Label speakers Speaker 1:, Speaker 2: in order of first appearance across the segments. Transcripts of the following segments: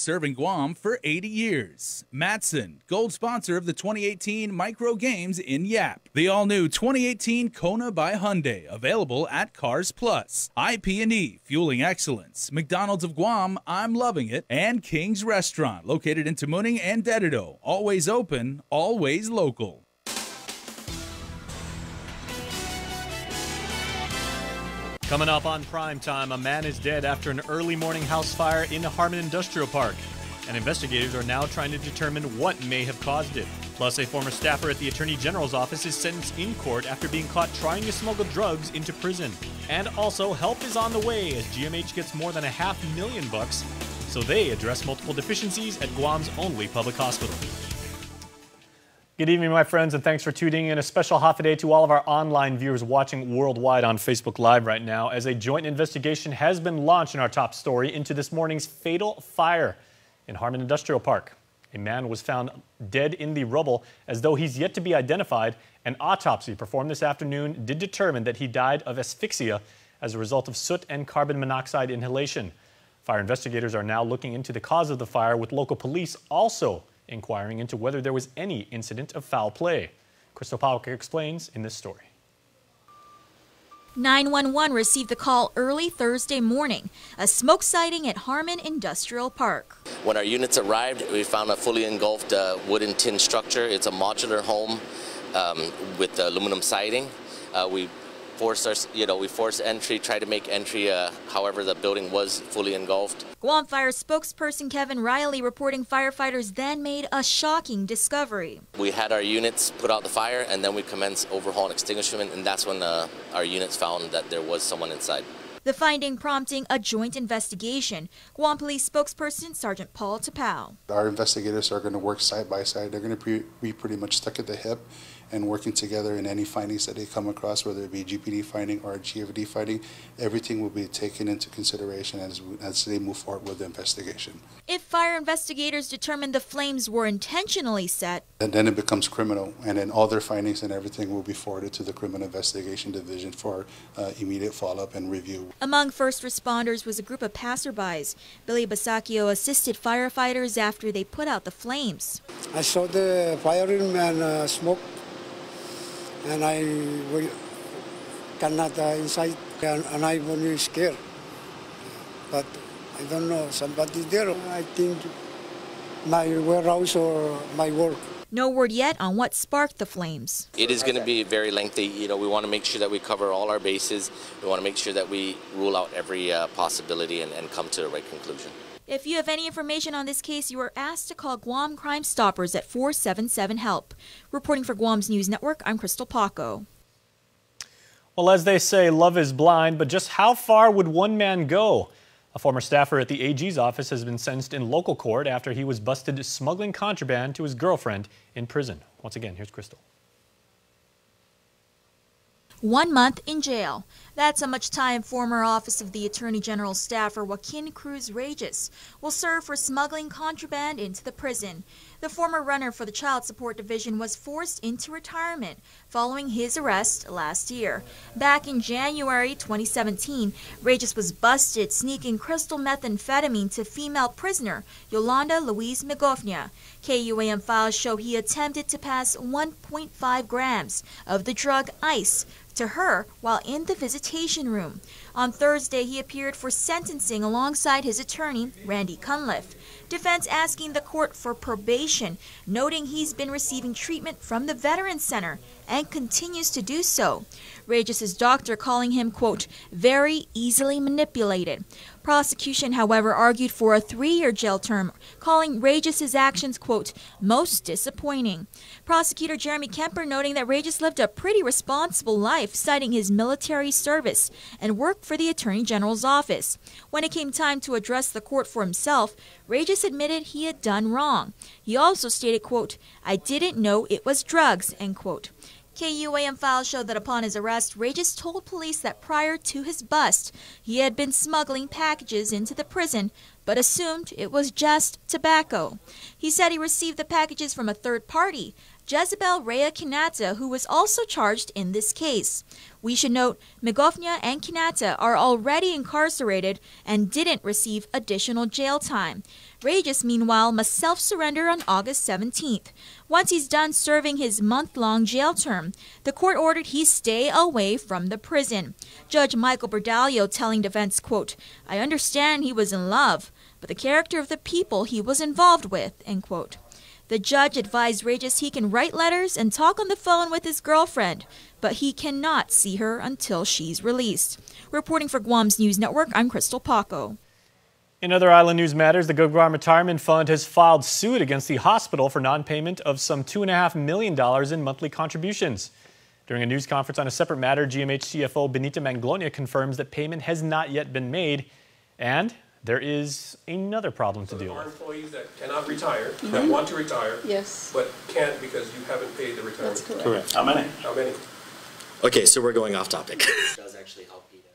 Speaker 1: serving Guam for 80 years. Matson, gold sponsor of the 2018 Micro Games in Yap. The all-new 2018 Kona by Hyundai, available at Cars Plus. IP&E, fueling excellence. McDonald's of Guam, I'm loving it. And King's Restaurant, located in Tamuning and Dedido. Always open, always local.
Speaker 2: Coming up on Prime Time, a man is dead after an early morning house fire in the Harmon Industrial Park. And investigators are now trying to determine what may have caused it. Plus, a former staffer at the Attorney General's office is sentenced in court after being caught trying to smuggle drugs into prison. And also, help is on the way as GMH gets more than $500,000, so they address multiple deficiencies at Guam's only public hospital. Good evening, my friends, and thanks for tuning in. A special holiday to all of our online viewers watching worldwide on Facebook Live right now, as a joint investigation has been launched in our top story into this morning's fatal fire in Harmon Industrial Park. A man was found dead in the rubble as though he's yet to be identified. An autopsy performed this afternoon did determine that he died of asphyxia as a result of soot and carbon monoxide inhalation. Fire investigators are now looking into the cause of the fire, with local police also inquiring into whether there was any incident of foul play. Crystal Palka explains in this story.
Speaker 3: 911 received the call early Thursday morning, a smoke sighting at Harmon Industrial Park.
Speaker 4: When our units arrived, we found a fully engulfed wooden tin structure. It's a modular home with aluminum siding. We forced entry, tried to make entry, however the building was fully engulfed.
Speaker 3: Guam Fire spokesperson Kevin Riley reporting firefighters then made a shocking discovery.
Speaker 4: We had our units put out the fire, and then we commenced overhaul and extinguishment, and that's when our units found that there was someone inside.
Speaker 3: The finding prompting a joint investigation. Guam Police spokesperson Sergeant Paul Tapau.
Speaker 5: Our investigators are going to work side by side. They're going to be pretty much stuck at the hip and working together in any findings that they come across, whether it be GPD finding or GFD finding. Everything will be taken into consideration as they move forward with the investigation.
Speaker 3: If fire investigators determine the flames were intentionally set,
Speaker 5: and then it becomes criminal, and then all their findings and everything will be forwarded to the Criminal Investigation Division for immediate follow-up and review.
Speaker 3: Among first responders was a group of passerbys. Billy Basacchio assisted firefighters after they put out the flames.
Speaker 6: I saw the fireman smoke, and I cannot inside, and I was really scared. But I don't know, somebody there. I think my warehouse or my work.
Speaker 3: No word yet on what sparked the flames.
Speaker 4: It is going to be very lengthy. We want to make sure that we cover all our bases. We want to make sure that we rule out every possibility and come to the right conclusion.
Speaker 3: If you have any information on this case, you are asked to call Guam Crime Stoppers at 477-HELP. Reporting for Guam's News Network, I'm Crystal Paco.
Speaker 2: Well, as they say, love is blind, but just how far would one man go? A former staffer at the AG's office has been sentenced in local court after he was busted smuggling contraband to his girlfriend in prison. Once again, here's Crystal.
Speaker 3: 1 month in jail. That's how much time former Office of the Attorney General staffer Joaquin Cruz Regis will serve for smuggling contraband into the prison. The former runner for the Child Support Division was forced into retirement following his arrest last year. Back in January 2017, Regis was busted sneaking crystal methamphetamine to female prisoner Yolanda Louise Migovnia. KUAM files show he attempted to pass 1.5 grams of the drug ice to her while in the visitation room. On Thursday, he appeared for sentencing alongside his attorney, Randy Cunliffe. Defense asking the court for probation, noting he's been receiving treatment from the Veterans Center and continues to do so. Regis's doctor calling him, quote, very easily manipulated. Prosecution, however, argued for a 3-year jail term, calling Regis's actions, quote, most disappointing. Prosecutor Jeremy Kemper noting that Regis lived a pretty responsible life, citing his military service and work for the Attorney General's office. When it came time to address the court for himself, Regis admitted he had done wrong. He also stated, quote, I didn't know it was drugs, end quote. KUAM files show that upon his arrest, Regis told police that prior to his bust, he had been smuggling packages into the prison, but assumed it was just tobacco. He said he received the packages from a third party, Jezebel Rhea Kinata, who was also charged in this case. We should note Migovnia and Kinata are already incarcerated and didn't receive additional jail time. Regis, meanwhile, must self-surrender on August 17th. Once he's done serving his month-long jail term, the court ordered he stay away from the prison. Judge Michael Berdalio telling defense, quote, "I understand he was in love, but the character of the people he was involved with," end quote. The judge advised Regis he can write letters and talk on the phone with his girlfriend, but he cannot see her until she's released. Reporting for Guam's News Network, I'm Crystal Paco.
Speaker 2: In other island news matters, the Guam Retirement Fund has filed suit against the hospital for non-payment of some $2.5 million in monthly contributions. During a news conference on a separate matter, GMH CFO Benita Manglonia confirms that payment has not yet been made, and there is another problem to deal with.
Speaker 7: There are employees that cannot retire, that want to retire,
Speaker 8: yes,
Speaker 7: but can't because you haven't paid the retirement.
Speaker 8: that's correct.
Speaker 9: Correct. How many?
Speaker 7: How many?
Speaker 4: Okay, so we're going off topic. Does actually help PETA.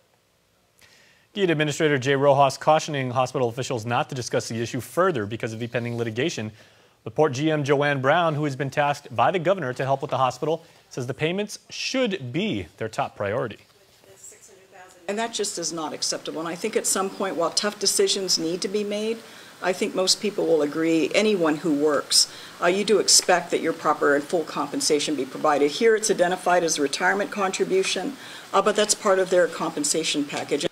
Speaker 2: GIDA Administrator Jay Rojas cautioning hospital officials not to discuss the issue further because of the pending litigation. The Port GM Joanne Brown, who has been tasked by the governor to help with the hospital, says the payments should be their top priority.
Speaker 8: And that just is not acceptable. And I think at some point, while tough decisions need to be made, I think most people will agree, anyone who works, you do expect that your proper and full compensation be provided. Here it's identified as a retirement contribution, but that's part of their compensation package.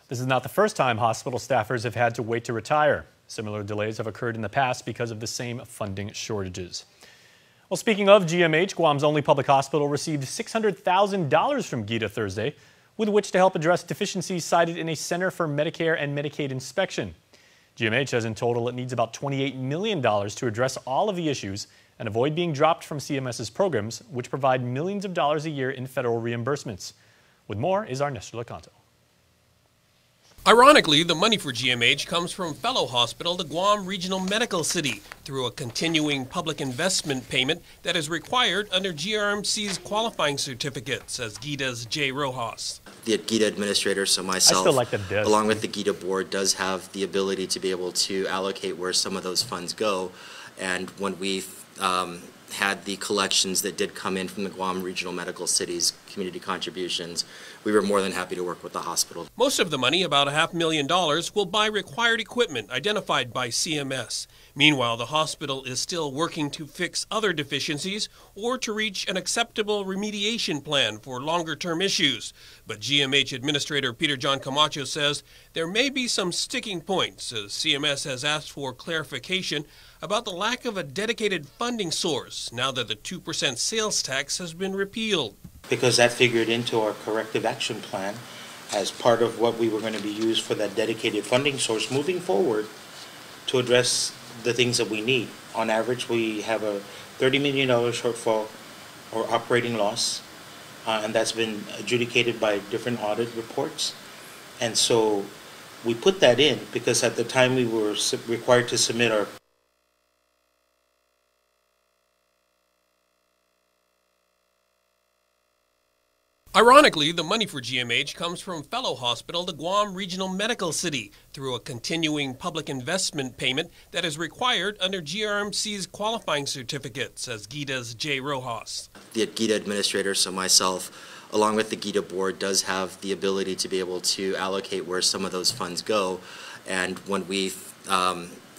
Speaker 2: This is not the first time hospital staffers have had to wait to retire. Similar delays have occurred in the past because of the same funding shortages. Well, speaking of GMH, Guam's only public hospital received $600,000 from GIDA Thursday, with which to help address deficiencies cited in a Center for Medicare and Medicaid inspection. GMH says in total it needs about $28 million to address all of the issues and avoid being dropped from CMS's programs, which provide millions of dollars a year in federal reimbursements. With more is our Nestor Lecanto.
Speaker 7: Ironically, the money for GMH comes from fellow hospital, the Guam Regional Medical City, through a continuing public investment payment that is required under GRMC's qualifying certificate, says GIDA's Jay Rojas.
Speaker 4: The GIDA administrator, so myself, along with the GIDA board, does have the ability to be able to allocate where some of those funds go. And when we had the collections that did come in from the Guam Regional Medical City's community contributions, we were more than happy to work with the hospital.
Speaker 7: Most of the money, about $500,000, will buy required equipment identified by CMS. Meanwhile, the hospital is still working to fix other deficiencies or to reach an acceptable remediation plan for longer-term issues. But GMH Administrator Peter John Camacho says there may be some sticking points, as CMS has asked for clarification about the lack of a dedicated funding source now that the 2% sales tax has been repealed.
Speaker 9: Because that figured into our corrective action plan as part of what we were going to be used for that dedicated funding source moving forward to address the things that we need. On average, we have a $30 million shortfall or operating loss, and that's been adjudicated by different audit reports. And so we put that in because at the time we were required to submit our
Speaker 7: Ironically, the money for GMH comes from fellow hospital, the Guam Regional Medical City, through a continuing public investment payment that is required under GRMC's qualifying certificate, says GIDA's Jay Rojas.
Speaker 4: The GIDA administrator, so myself, along with the GIDA board, does have the ability to be able to allocate where some of those funds go. And when we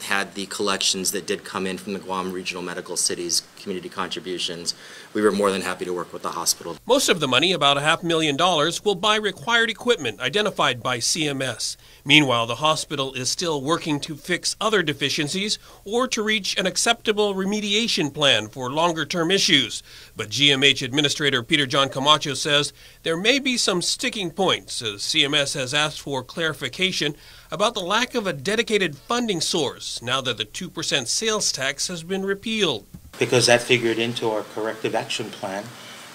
Speaker 4: had the collections that did come in from the Guam Regional Medical City's community contributions, we were more than happy to work with the hospital.
Speaker 7: Most of the money, about $500,000, will buy required equipment identified by CMS. Meanwhile, the hospital is still working to fix other deficiencies or to reach an acceptable remediation plan for longer-term issues. But GMH Administrator Peter John Camacho says there may be some sticking points, as CMS has asked for clarification about the lack of a dedicated funding source now that the 2% sales tax has been repealed.
Speaker 9: Because that figured into our corrective action plan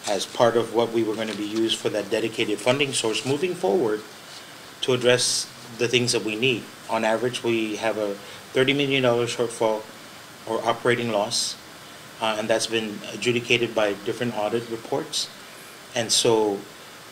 Speaker 9: as part of what we were going to be used for that dedicated funding source moving forward to address the things that we need. On average, we have a $30 million shortfall or operating loss, and that's been adjudicated by different audit reports. And so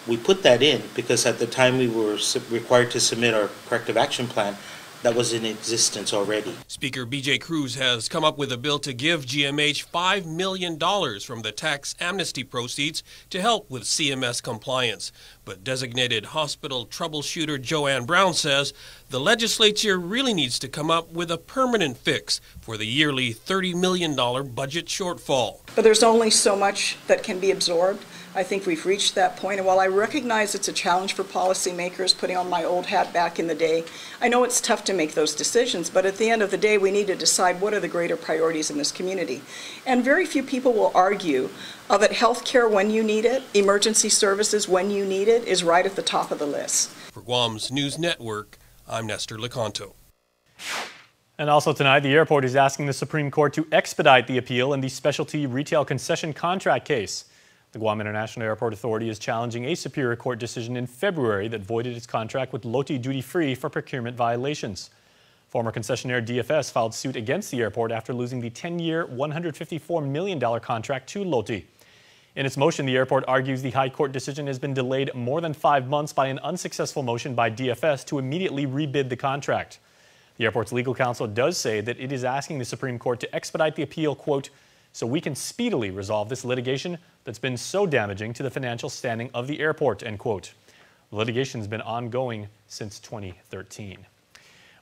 Speaker 9: we put that in because at the time we were required to submit our corrective action plan, that was in existence already.
Speaker 7: Speaker B.J. Cruz has come up with a bill to give GMH $5 million from the tax amnesty proceeds to help with CMS compliance. But designated hospital troubleshooter Joanne Brown says the legislature really needs to come up with a permanent fix for the yearly $30 million budget shortfall.
Speaker 8: But there's only so much that can be absorbed. I think we've reached that point, and while I recognize it's a challenge for policymakers, putting on my old hat back in the day, I know it's tough to make those decisions, but at the end of the day, we need to decide what are the greater priorities in this community. And very few people will argue that health care when you need it, emergency services when you need it, is right at the top of the list.
Speaker 7: For Guam's News Network, I'm Nestor Lecanto.
Speaker 2: And also tonight, the airport is asking the Supreme Court to expedite the appeal in the specialty retail concession contract case. The Guam International Airport Authority is challenging a Superior Court decision in February that voided its contract with Loti Duty Free for procurement violations. Former concessionaire DFS filed suit against the airport after losing the 10-year, $154 million contract to Loti. In its motion, the airport argues the High Court decision has been delayed more than 5 months by an unsuccessful motion by DFS to immediately rebid the contract. The airport's legal counsel does say that it is asking the Supreme Court to expedite the appeal, quote, so we can speedily resolve this litigation that's been so damaging to the financial standing of the airport, end quote. The litigation has been ongoing since 2013.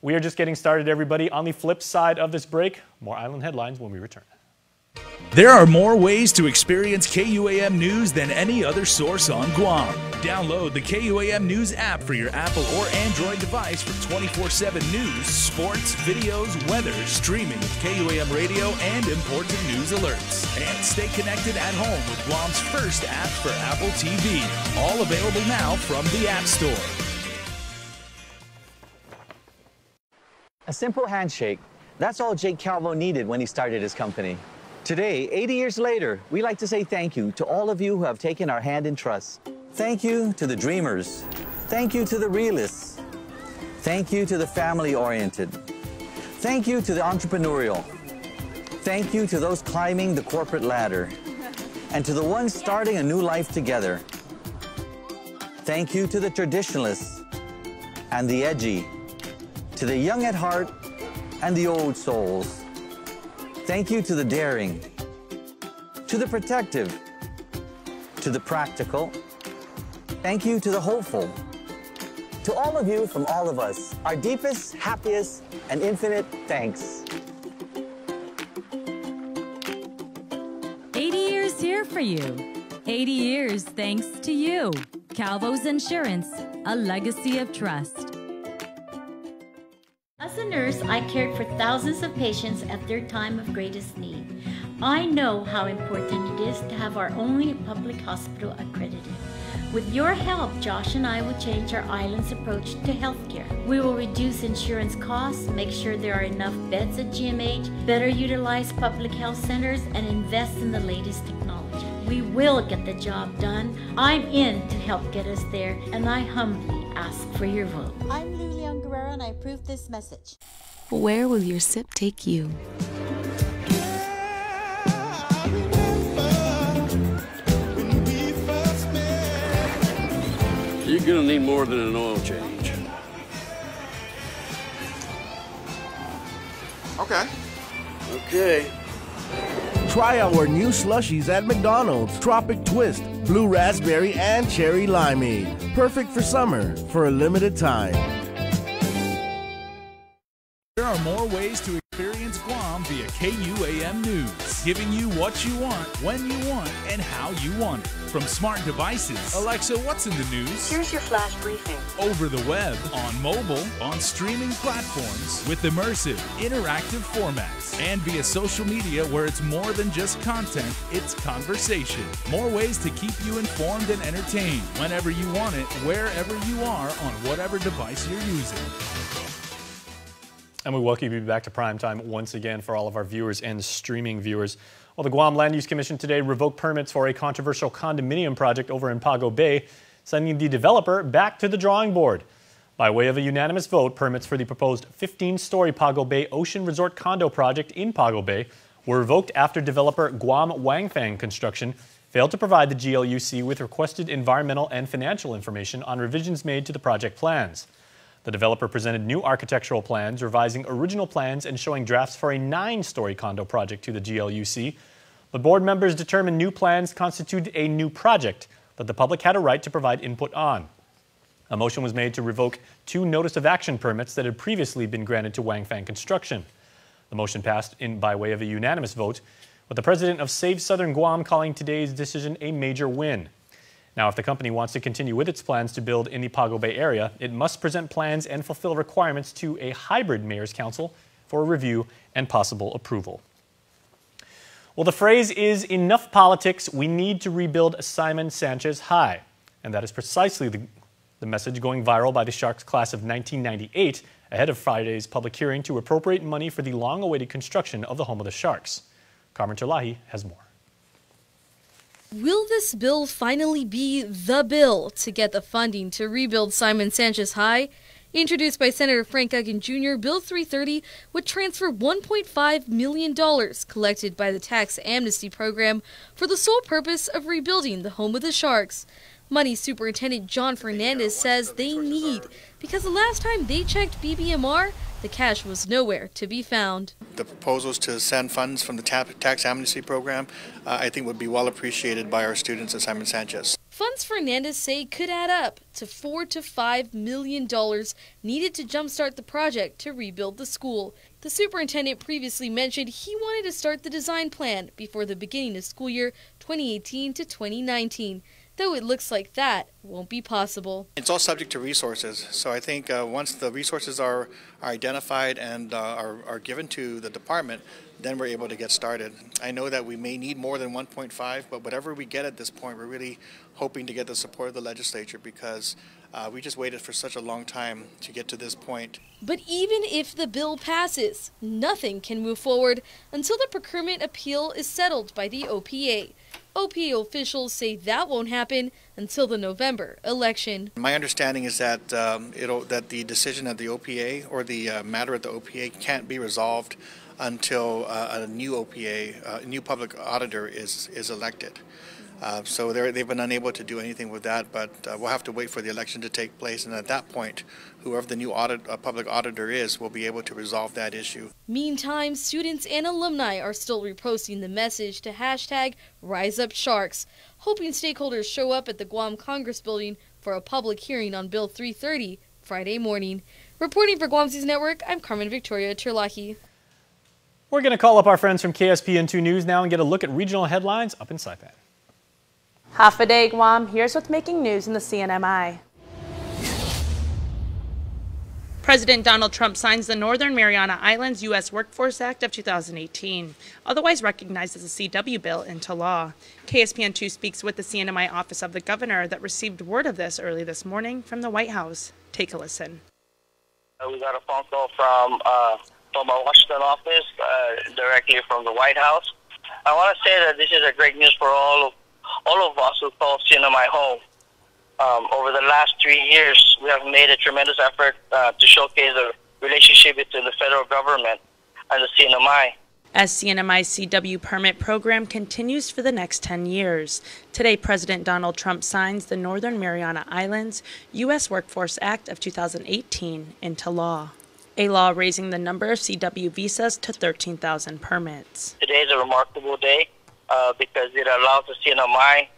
Speaker 2: We are just getting started, everybody. On the flip side of this break, more Island headlines when we return.
Speaker 1: There are more ways to experience KUAM News than any other source on Guam. Download the KUAM News app for your Apple or Android device for 24/7 news, sports, videos, weather, streaming, KUAM radio, and important news alerts. And stay connected at home with Guam's first app for Apple TV. All available now from the App Store.
Speaker 10: A simple handshake. That's all Jake Calvo needed when he started his company. Today, 80 years later, we like to say thank you to all of you who have taken our hand in trust. Thank you to the dreamers. Thank you to the realists. Thank you to the family-oriented. Thank you to the entrepreneurial. Thank you to those climbing the corporate ladder. And to the ones starting a new life together. Thank you to the traditionalists and the edgy. To the young at heart and the old souls. Thank you to the daring, to the protective, to the practical. Thank you to the hopeful. To all of you from all of us, our deepest, happiest, and infinite thanks.
Speaker 11: 80 years here for you. 80 years thanks to you. Calvo's Insurance, a legacy of trust.
Speaker 12: As a nurse, I cared for thousands of patients at their time of greatest need. I know how important it is to have our only public hospital accredited. With your help, Josh and I will change our island's approach to healthcare. We will reduce insurance costs, make sure there are enough beds at GMH, better utilize public health centers, and invest in the latest technology. We will get the job done. I'm in to help get us there, and I humbly ask for your vote.
Speaker 13: I'm Lilian Guerrero, and I approve this message.
Speaker 14: Where will your sip take you?
Speaker 15: You're gonna need more than an oil change. Okay.
Speaker 16: Try our new slushies at McDonald's. Tropic Twist, Blue Raspberry, and Cherry Limeade. Perfect for summer for a limited time.
Speaker 1: There are more ways to experience Guam via KUAM News, giving you what you want, when you want, and how you want it. From smart devices, Alexa, what's in the news?
Speaker 17: Here's your flash briefing.
Speaker 1: Over the web, on mobile, on streaming platforms, with immersive, interactive formats, and via social media where it's more than just content, it's conversation. More ways to keep you informed and entertained whenever you want it, wherever you are, on whatever device you're using.
Speaker 2: And we welcome you back to Primetime once again for all of our viewers and streaming viewers. Well, the Guam Land Use Commission today revoked permits for a controversial condominium project over in Pago Bay, sending the developer back to the drawing board. By way of a unanimous vote, permits for the proposed 15-story Pago Bay Ocean Resort condo project in Pago Bay were revoked after developer Guam Wangfang Construction failed to provide the GLUC with requested environmental and financial information on revisions made to the project plans. The developer presented new architectural plans, revising original plans and showing drafts for a 9-story condo project to the GLUC. The board members determined new plans constituted a new project that the public had a right to provide input on. A motion was made to revoke 2 notice of action permits that had previously been granted to Wang Fang Construction. The motion passed by way of a unanimous vote, with the president of Save Southern Guam calling today's decision a major win. Now, if the company wants to continue with its plans to build in the Pago Bay area, it must present plans and fulfill requirements to a hybrid mayor's council for review and possible approval. Well, the phrase is enough politics, we need to rebuild Simon Sanchez High. And that is precisely the message going viral by the Sharks class of 1998 ahead of Friday's public hearing to appropriate money for the long-awaited construction of the home of the Sharks. Carmen Terlahi has more.
Speaker 17: Will this bill finally be the bill to get the funding to rebuild Simon Sanchez High? Introduced by Senator Frank Uggan Jr., Bill 330 would transfer $1.5 million collected by the tax amnesty program for the sole purpose of rebuilding the home of the Sharks. Money Superintendent John Fernandez says they need, because the last time they checked BBMR, the cash was nowhere to be found.
Speaker 18: The proposals to send funds from the tax amnesty program, I think would be well appreciated by our students at Simon Sanchez.
Speaker 17: Funds Fernandez say could add up to $4 to $5 million needed to jumpstart the project to rebuild the school. The superintendent previously mentioned he wanted to start the design plan before the beginning of school year 2018 to 2019. Though it looks like that won't be possible.
Speaker 18: It's all subject to resources, so I think once the resources are identified and are given to the department, then we're able to get started. I know that we may need more than 1.5, but whatever we get at this point, we're really hoping to get the support of the legislature because we just waited for such a long time to get to this point.
Speaker 17: But even if the bill passes, nothing can move forward until the procurement appeal is settled by the OPA. OPA officials say that won't happen until the November election.
Speaker 18: My understanding is that that the decision at the OPA or the matter at the OPA can't be resolved until a new OPA, a new public auditor is elected. So they've been unable to do anything with that, but we'll have to wait for the election to take place, and at that point, whoever the new public auditor is will be able to resolve that issue.
Speaker 17: Meantime, students and alumni are still reposting the message to hashtag RiseUpSharks, hoping stakeholders show up at the Guam Congress building for a public hearing on Bill 330 Friday morning. Reporting for Guam Seas Network, I'm Carmen Victoria Terlahi.
Speaker 2: We're going to call up our friends from KSPN2 News now and get a look at regional headlines up in Saipan.
Speaker 19: Half a day, Guam. Here's what's making news in the CNMI. President Donald Trump signs the Northern Mariana Islands U.S. Workforce Act of 2018, otherwise recognized as a CW bill, into law. KSPN2 speaks with the CNMI Office of the Governor that received word of this early this morning from the White House. Take a listen.
Speaker 20: We got a phone call from our Washington office, directly from the White House. I want to say that this is a great news for all of us who call CNMI home. Over the last 3 years, we have made a tremendous effort to showcase the relationship between the federal government and the CNMI.
Speaker 19: As CNMI's CW permit program continues for the next 10 years. Today, President Donald Trump signs the Northern Mariana Islands U.S. Workforce Act of 2018 into law. A law raising the number of CW visas to 13,000 permits.
Speaker 20: Today is a remarkable day because it allows the CNMI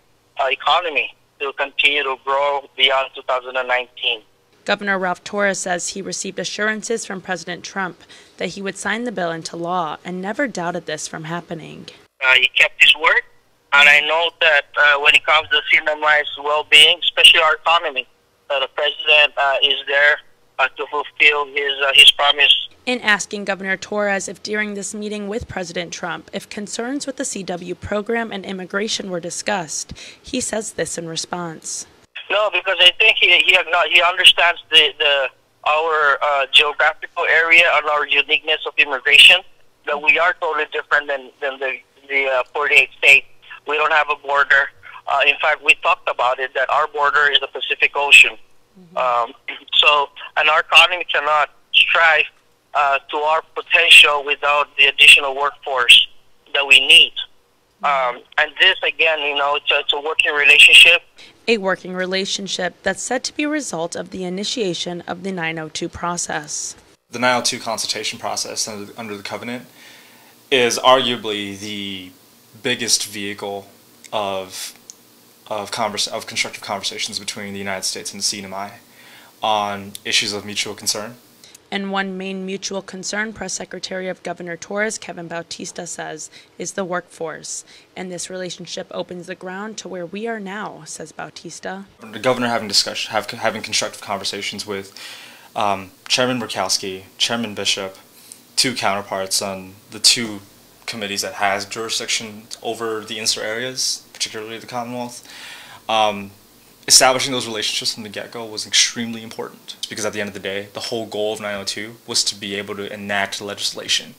Speaker 20: economy to continue to grow beyond 2019.
Speaker 19: Governor Ralph Torres says he received assurances from President Trump that he would sign the bill into law and never doubted this from happening.
Speaker 20: He kept his word, and I know that when it comes to CNMI's well-being, especially our economy, the President is there to fulfill his promise.
Speaker 19: In asking Governor Torres if during this meeting with President Trump, if concerns with the CW program and immigration were discussed, he says this in response.
Speaker 20: No, because I think he understands our geographical area and our uniqueness of immigration, that we are totally different than the 48 states. We don't have a border. In fact, we talked about it, that our border is the Pacific Ocean. And our economy cannot strive to our potential without the additional workforce that we need. And this, again, it's a working relationship.
Speaker 19: a working relationship that's said to be a result of the initiation of the 902 process.
Speaker 21: The 902 consultation process under the covenant is arguably the biggest vehicle of constructive conversations between the United States and the CNMI on issues of mutual concern.
Speaker 19: And one main mutual concern, Press Secretary of Governor Torres, Kevin Bautista, says is the workforce. And this relationship opens the ground to where we are now, says Bautista.
Speaker 21: The governor having constructive conversations with Chairman Murkowski, Chairman Bishop, two counterparts on the two committees that has jurisdiction over the insular areas, particularly the Commonwealth. Establishing those relationships from the get-go was extremely important because at the end of the day, the whole goal of 902 was to be able to enact legislation.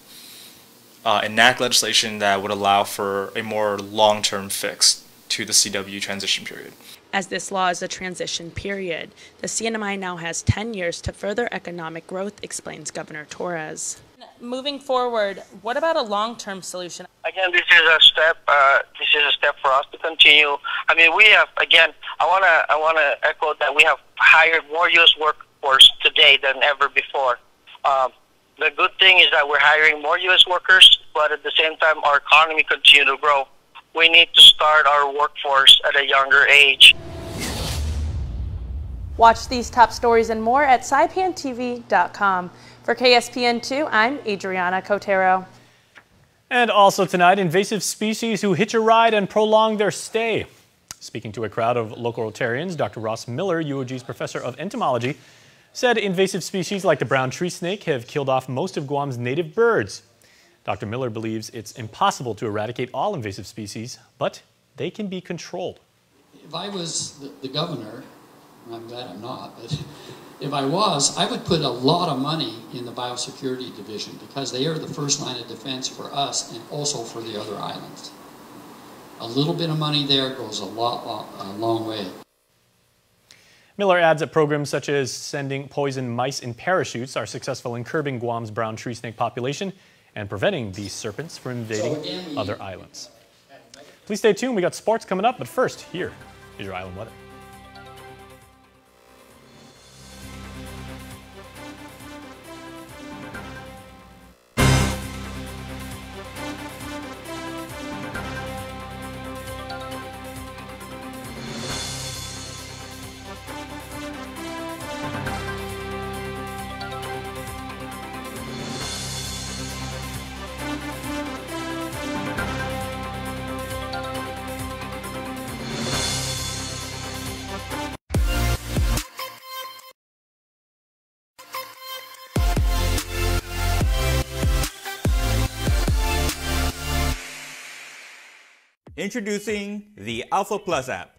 Speaker 21: That would allow for a more long-term fix to the CW transition period.
Speaker 19: As this law is a transition period, the CNMI now has 10 years to further economic growth, explains Governor Torres. Moving forward, what about a long-term solution?
Speaker 20: Again, this is a step. This is a step for us to continue. I mean, we have, again, I wanna echo that we have hired more U.S. workforce today than ever before. The good thing is that we're hiring more U.S. workers, but at the same time, our economy continues to grow. We need to start our workforce at a younger age.
Speaker 19: Watch these top stories and more at saipantv.com. For KSPN2, I'm Adriana Cotero.
Speaker 2: And also tonight, invasive species who hitch a ride and prolong their stay. Speaking to a crowd of local Rotarians, Dr. Ross Miller, UOG's professor of entomology, said invasive species like the brown tree snake have killed off most of Guam's native birds. Dr. Miller believes it's impossible to eradicate all invasive species, but they can be controlled.
Speaker 22: If I was the governor, I'm glad I'm not, but if I was, I would put a lot of money in the biosecurity division because they are the first line of defense for us and also for the other islands. A little bit of money there goes a long way.
Speaker 2: Miller adds that programs such as sending poison mice in parachutes are successful in curbing Guam's brown tree snake population and preventing these serpents from invading other islands. Please stay tuned, we got sports coming up, but first, here is your island weather.
Speaker 23: Introducing the Alpha Plus app.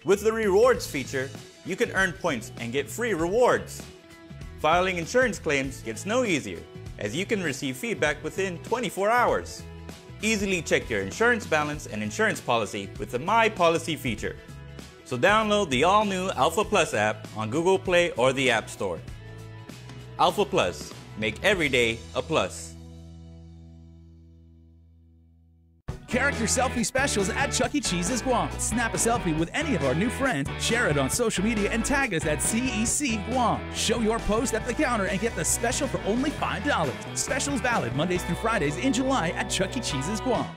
Speaker 23: With the rewards feature, you can earn points and get free rewards. Filing insurance claims gets no easier, as you can receive feedback within 24 hours. Easily check your insurance balance and insurance policy with the My Policy feature. So download the all-new Alpha Plus app on Google Play or the App Store. Alpha Plus, make every day a plus.
Speaker 1: Character selfie specials at Chuck E. Cheese's Guam. Snap a selfie with any of our new friends, share it on social media, and tag us at CEC Guam. Show your post at the counter and get the special for only $5. Specials valid Mondays through Fridays in July at Chuck E. Cheese's Guam.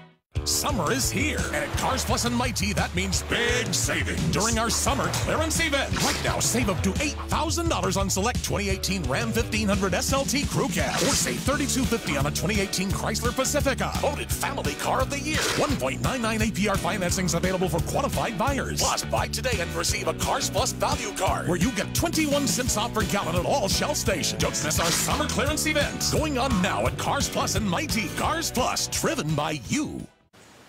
Speaker 24: Summer is here, and at Cars Plus and Mighty, that means big savings during our summer clearance event. Right now, save up to $8,000 on select 2018 Ram 1500 SLT Crew Cab, or save $3,250 on a 2018 Chrysler Pacifica, voted Family Car of the Year. 1.99 APR financing is available for qualified buyers. Plus, buy today and receive a Cars Plus value card, where you get 21 cents off per gallon at all Shell stations. Don't miss our summer clearance event, going on now at Cars Plus and Mighty. Cars Plus, driven by you.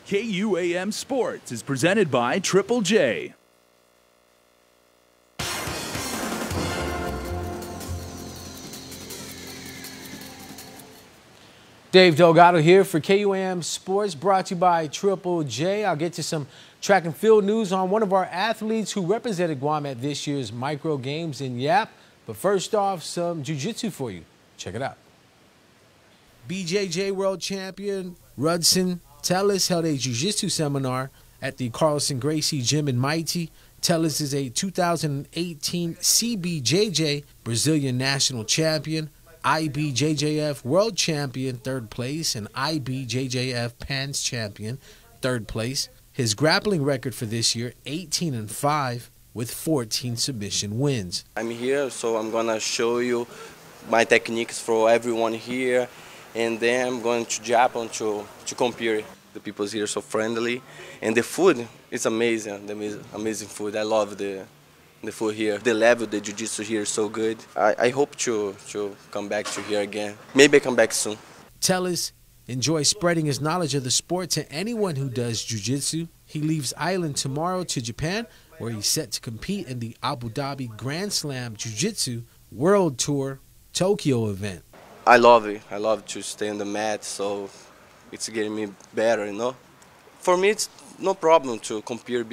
Speaker 1: KUAM Sports is presented by Triple J.
Speaker 25: Dave Delgado here for KUAM Sports, brought to you by Triple J. I'll get to some track and field news on one of our athletes who represented Guam at this year's Micro Games in Yap. But first off, some jiu-jitsu for you. Check it out. BJJ World Champion Rudson Tellis held a jiu-jitsu seminar at the Carlson Gracie Gym in Mighty. Tellez is a 2018 CBJJ Brazilian National Champion, IBJJF World Champion 3rd place, and IBJJF Pans Champion 3rd place. His grappling record for this year, 18-5 with 14 submission wins.
Speaker 3: I'm here, so I'm gonna show you my techniques for everyone here, and then I'm going to Japan to compete. The people here are so friendly, and the food is amazing. Amazing food. I love the food here. The level, the jiu-jitsu here is so good. I hope to come back to here again. Maybe I come back soon.
Speaker 25: Tellez enjoys spreading his knowledge of the sport to anyone who does jiu-jitsu. He leaves Ireland tomorrow to Japan, where he's set to compete in the Abu Dhabi Grand Slam Jiu-Jitsu World Tour Tokyo event.
Speaker 3: I love it. I love to stay on the mat, so it's getting me better, you know. For me, it's no problem to compete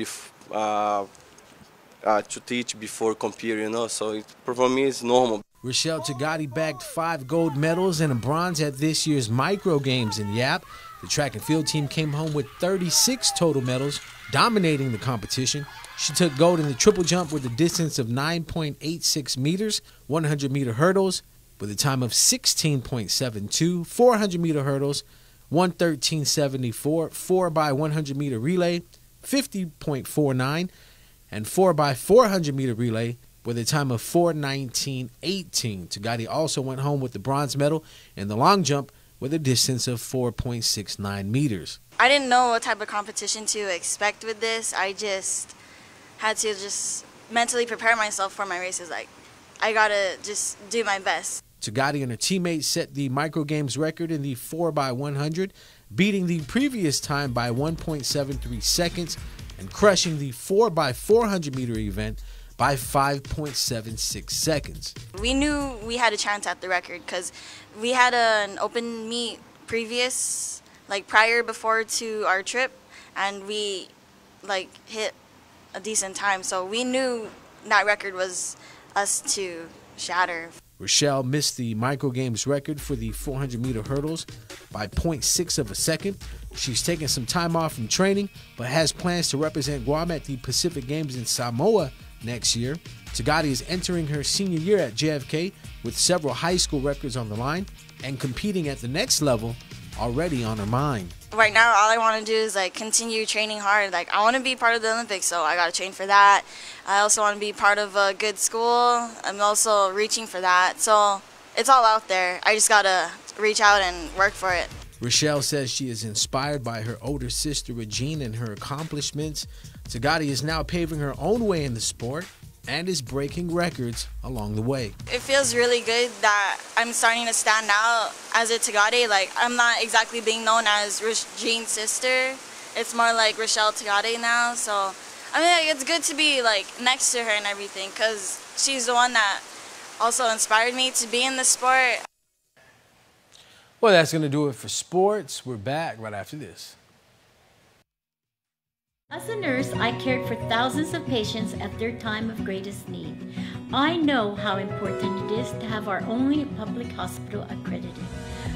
Speaker 3: to teach before competing, you know. So for me, it's normal.
Speaker 25: Rochelle Tagati bagged 5 gold medals and a bronze at this year's Micro Games in Yap. The track and field team came home with 36 total medals, dominating the competition. She took gold in the triple jump with a distance of 9.86 meters, 100-meter hurdles with a time of 16.72, 400-meter hurdles, 113.74, 4x100-meter relay, 50.49, and 4x400-meter relay with a time of 4:19.18. Tagati also went home with the bronze medal in the long jump with a distance of 4.69 meters.
Speaker 4: I didn't know what type of competition to expect with this. I just had to mentally prepare myself for my races. Like, I gotta just do my best.
Speaker 25: Tagati and her teammates set the Micro Games record in the 4x100, beating the previous time by 1.73 seconds and crushing the 4x400-meter event by 5.76 seconds.
Speaker 4: We knew we had a chance at the record because we had an open meet prior before to our trip, and we hit a decent time. So we knew that record was us to shatter.
Speaker 25: Rochelle missed the Micro Games record for the 400-meter hurdles by 0.6 of a second. She's taken some time off from training, but has plans to represent Guam at the Pacific Games in Samoa next year. Tagati is entering her senior year at JFK with several high school records on the line and competing at the next level already on her mind.
Speaker 4: Right now, all I want to do is continue training hard. I want to be part of the Olympics, so I got to train for that. I also want to be part of a good school. I'm also reaching for that. So it's all out there. I just got to reach out and work for it.
Speaker 25: Rochelle says she is inspired by her older sister Regine and her accomplishments. Tagati is now paving her own way in the sport and is breaking records along the way.
Speaker 4: It feels really good that I'm starting to stand out as a Tagati. I'm not exactly being known as Regine's sister. It's more like Rochelle Tagati now. So, it's good to be next to her and everything because she's the one that also inspired me to be in the sport.
Speaker 25: Well, that's going to do it for sports. We're back right after this.
Speaker 12: As a nurse, I cared for thousands of patients at their time of greatest need. I know how important it is to have our only public hospital accredited.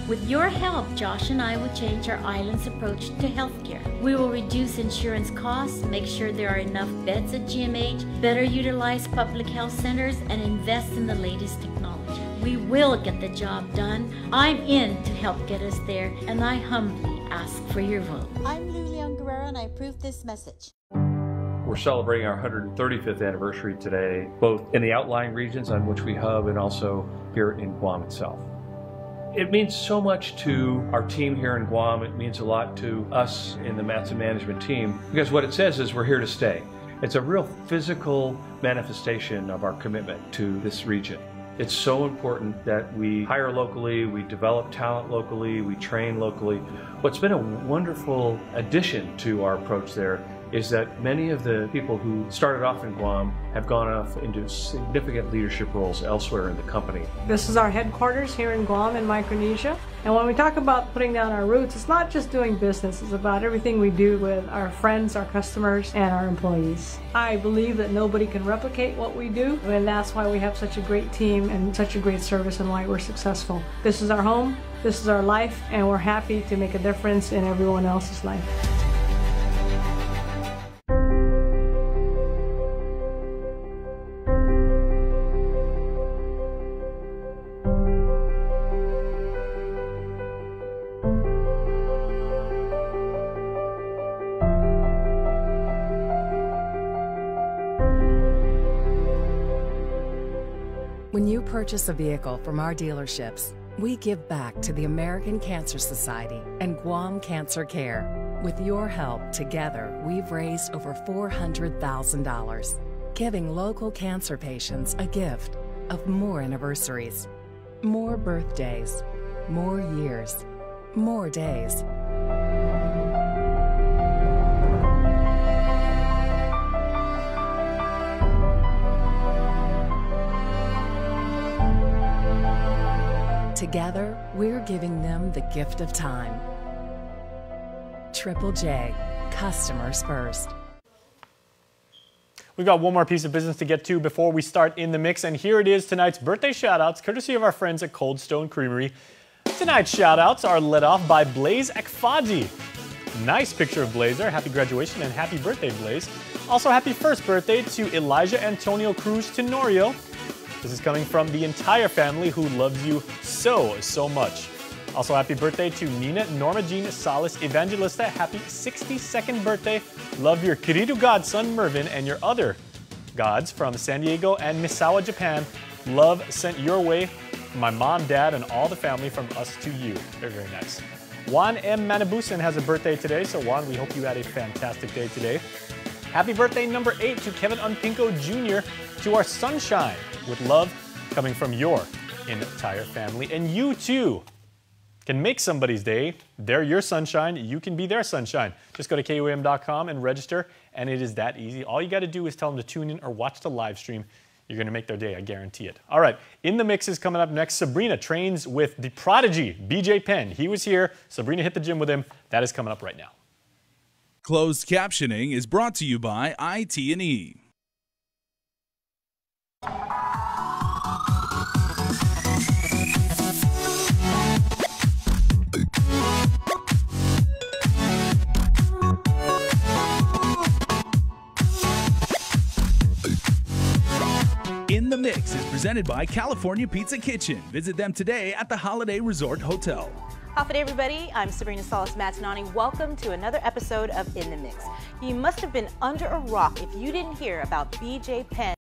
Speaker 12: With your help, Josh and I will change our island's approach to healthcare. We will reduce insurance costs, make sure there are enough beds at GMH, better utilize public health centers, and invest in the latest technology. We will get the job done. I'm in to help get us there, and I humbly ask for your vote.
Speaker 13: I'm Lilian Guerrero, and I approve this message.
Speaker 5: We're celebrating our 135th anniversary today, both in the outlying regions on which we hub and also here in Guam itself. It means so much to our team here in Guam. It means a lot to us in the Matson management team because what it says is we're here to stay. It's a real physical manifestation of our commitment to this region. It's so important that we hire locally, we develop talent locally, we train locally. What's been a wonderful addition to our approach there is that many of the people who started off in Guam have gone off into significant leadership roles elsewhere in the company.
Speaker 6: This is our headquarters here in Guam in Micronesia. And when we talk about putting down our roots, it's not just doing business, it's about everything we do with our friends, our customers, and our employees. I believe that nobody can replicate what we do, and that's why we have such a great team and such a great service and why we're successful. This is our home, this is our life, and we're happy to make a difference in everyone else's life.
Speaker 7: you purchase a vehicle from our dealerships, we give back to the American Cancer Society and Guam Cancer Care. With your help, together, we've raised over $400,000, giving local cancer patients a gift of more anniversaries, more birthdays, more years, more days. Together, we're giving them the gift of time. Triple J, customers first.
Speaker 2: We've got one more piece of business to get to before we start in the mix, and here it is, tonight's birthday shoutouts, courtesy of our friends at Cold Stone Creamery. Tonight's shoutouts are led off by Blaze Ekfaji. Nice picture of Blazer. Happy graduation and happy birthday, Blaze. Also, happy first birthday to Elijah Antonio Cruz Tenorio. This is coming from the entire family who loves you so much. Also, happy birthday to Nina Norma Jean Salas Evangelista. Happy 62nd birthday. Love your querido godson Mervin and your other gods from San Diego and Misawa, Japan. Love sent your way from my mom, dad, and all the family from us to you. Very, very nice. Juan M. Manabusan has a birthday today. So Juan, we hope you had a fantastic day today. Happy birthday number 8 to Kevin Unpinko Jr. to our sunshine. With love coming from your entire family. And you too can make somebody's day. They're your sunshine. You can be their sunshine. Just go to KUAM.com and register, and it is that easy. All you got to do is tell them to tune in or watch the live stream. You're going to make their day, I guarantee it. All right, in the mix is coming up next. Sabrina trains with the prodigy, BJ Penn. He was here. Sabrina hit the gym with him. That is coming up right now.
Speaker 1: Closed captioning is brought to you by IT&E. In the Mix is presented by California Pizza Kitchen. Visit them today at the Holiday Resort Hotel.
Speaker 8: Howdy, everybody. I'm Sabrina Salas-Matanani. Welcome to another episode of In the Mix. You must have been under a rock if you didn't hear about BJ Penn.